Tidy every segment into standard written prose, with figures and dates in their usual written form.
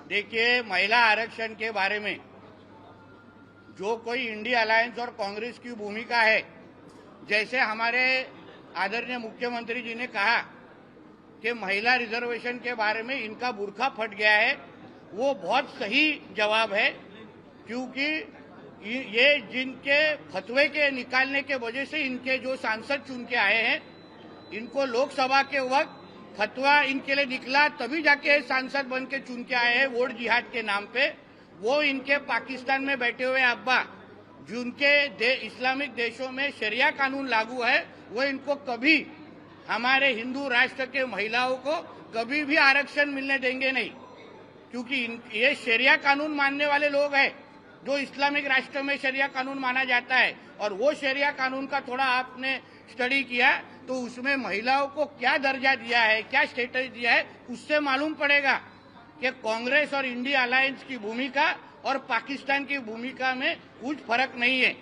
देखिए, महिला आरक्षण के बारे में जो कोई इंडिया अलायंस और कांग्रेस की भूमिका है, जैसे हमारे आदरणीय मुख्यमंत्री जी ने कहा कि महिला रिजर्वेशन के बारे में इनका बुरखा फट गया है, वो बहुत सही जवाब है। क्योंकि ये जिनके फतवे के निकालने के वजह से इनके जो सांसद चुन के आए हैं, इनको लोकसभा के वक्त फतवा इनके लिए निकला, तभी जाके सांसद बन के चुन के आए हैं वोट जिहाद के नाम पे। वो इनके पाकिस्तान में बैठे हुए अब्बा, जिनके इस्लामिक देशों में शरिया कानून लागू है, वो इनको कभी हमारे हिंदू राष्ट्र के महिलाओं को कभी भी आरक्षण मिलने देंगे नहीं। क्योंकि ये शरिया कानून मानने वाले लोग हैं, जो इस्लामिक राष्ट्र में शरिया कानून माना जाता है। और वो शरिया कानून का थोड़ा आपने स्टडी किया तो उसमें महिलाओं को क्या दर्जा दिया है, क्या स्टेटस दिया है, उससे मालूम पड़ेगा कि कांग्रेस और इंडिया अलायंस की भूमिका और पाकिस्तान की भूमिका में कुछ फर्क नहीं है।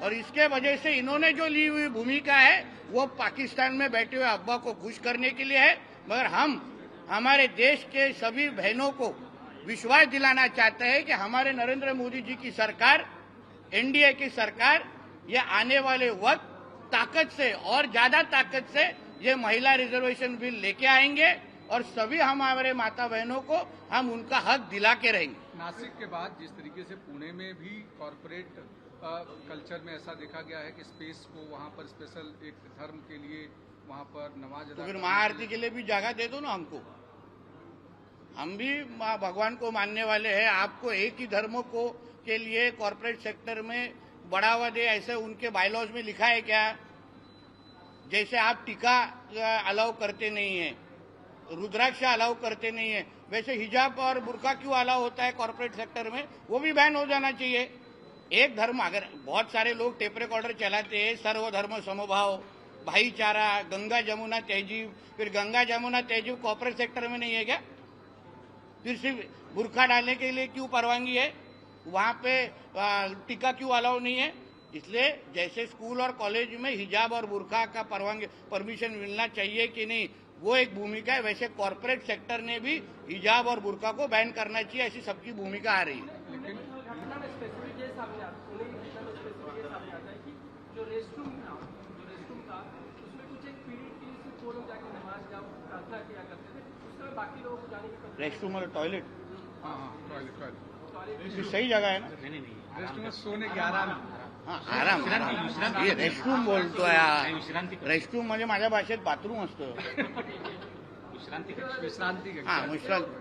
और इसके वजह से इन्होंने जो ली हुई भूमिका है वो पाकिस्तान में बैठे हुए अब्बा को खुश करने के लिए है। मगर हम हमारे देश के सभी बहनों को विश्वास दिलाना चाहते हैं कि हमारे नरेंद्र मोदी जी की सरकार, एनडीए की सरकार, ये आने वाले वक्त ताकत से और ज्यादा ताकत से ये महिला रिजर्वेशन बिल लेके आएंगे और सभी हमारे माता बहनों को हम उनका हक दिला के रहेंगे। नासिक के बाद जिस तरीके से पुणे में भी कॉरपोरेट कल्चर में ऐसा देखा गया है कि स्पेस को वहाँ पर स्पेशल एक धर्म के लिए वहाँ पर नमाज तो फिर महाआरती के लिए भी जगह दे दो ना हमको। हम भी भगवान को मानने वाले हैं। आपको एक ही धर्म को के लिए कॉरपोरेट सेक्टर में बढ़ावा दे, ऐसे उनके बायलॉज में लिखा है क्या? जैसे आप टीका अलाउ करते नहीं है, रुद्राक्ष अलाउ करते नहीं है, वैसे हिजाब और बुर्का क्यों अलाउ होता है कॉर्पोरेट सेक्टर में? वो भी बैन हो जाना चाहिए। एक धर्म, अगर बहुत सारे लोग टेप रिकॉर्डर चलाते हैं, सर्वधर्म समभाव, भाईचारा, गंगा जमुना तहजीब, फिर गंगा जमुना तहजीब कॉर्पोरेट सेक्टर में नहीं है क्या? फिर सिर्फ बुर्का डालने के लिए क्यों परवानगी है? वहां पे टीका क्यों अलाउ नहीं है? इसलिए जैसे स्कूल और कॉलेज में हिजाब और बुर्का का परमिशन मिलना चाहिए कि नहीं, वो एक भूमिका है, वैसे कॉर्पोरेट सेक्टर ने भी हिजाब और बुर्का को बैन करना चाहिए, ऐसी सबकी भूमिका आ रही है। रेस्टरूम और टॉयलेट, सही जगह है ना? नहीं, रेस्टरूम में सोने की आराम, हाँ आराम, ये रेस्टरूम बोलतो यार। रेस्टरूम म्हणजे माझ्या भाषेत बाथरूम असतं। विश्रांति हाँ विश्रांति।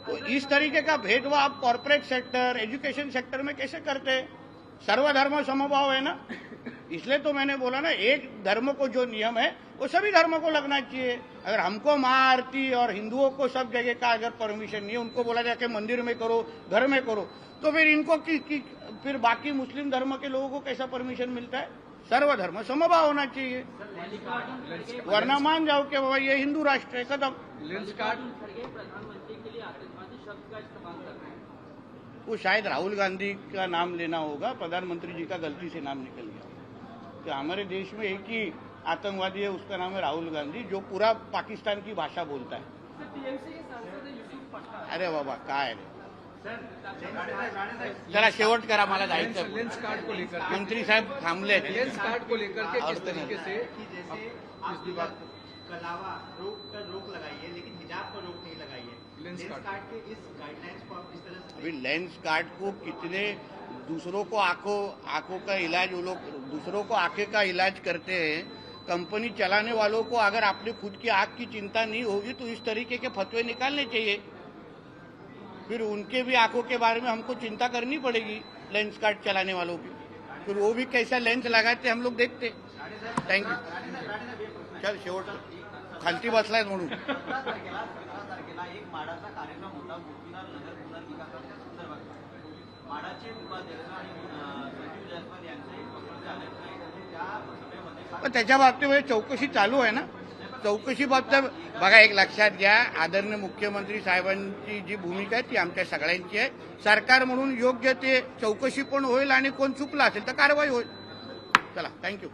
तो इस तरीके का भेदभाव आप कॉर्पोरेट सेक्टर, एजुकेशन सेक्टर में कैसे करते हैं? सर्वधर्म समभाव है ना, इसलिए तो मैंने बोला ना, एक धर्म को जो नियम है वो सभी धर्मों को लगना चाहिए। अगर हमको महाआरती और हिंदुओं को सब जगह का अगर परमिशन नहीं है, उनको बोला जाए कि मंदिर में करो, घर में करो, तो फिर इनको फिर बाकी मुस्लिम धर्म के लोगों को कैसा परमिशन मिलता है? सर्वधर्म समभाव होना चाहिए, वरना मान जाओ कि बाबा ये हिंदू राष्ट्र है, खत्म। वो शायद राहुल गांधी का नाम लेना होगा, प्रधानमंत्री जी का गलती से नाम निकल गया। तो हमारे देश में एक ही आतंकवादी है, उसका नाम है राहुल गांधी, जो पूरा पाकिस्तान की भाषा बोलता है। अरे बाबा काय रे, जरा शेवट करा, मला जायचं। लेंस कार्ड को लेकर मंत्री साहब थांबले। लेंस कार्ड को लेकर के किस तरीके से अलावा रोक लगाई है, लेकिन हिजाब पर रोक नहीं लगाई है। लेंस कार्ड के इस गाइडलाइंस को आप किस तरह से? अभी लेंस कार्ड को कितने दूसरों को आंखों का इलाज, वो लोग दूसरों को आंखें का इलाज करते हैं। कंपनी चलाने वालों को अगर अपने खुद की आंख की चिंता नहीं होगी तो इस तरीके के फतवे निकालने चाहिए। फिर उनके भी आंखों के बारे में हमको चिंता करनी पड़ेगी, लेंस कार्ड चलाने वालों की। फिर वो भी कैसा लेंस लगाते हम लोग देखते। थँक्यू। चल शेवट खालती बसलाय म्हणून। एक माडाचा कार्यक्रम होता गोपीनाथ नगर पुनर्विकासाच्या संदर्भात। माडाचे उपाध्यक्ष आणि संजीव जायस्वाल यांचे झाले, त्या सभेमध्ये त्याच्या बाबतीमध्ये चौकशी चालू आहे ना। चौकशी बाबतीत बघा, एक लक्षात घ्या, आदरणीय मुख्यमंत्री साहेबांची जी भूमिका आहे ती आमच्या सगळ्यांची आहे। सरकार म्हणून योग्य ते चौकशी पण होईल आणि कोण चुकला असेल तर कारवाई होईल। चला, थँक्यू।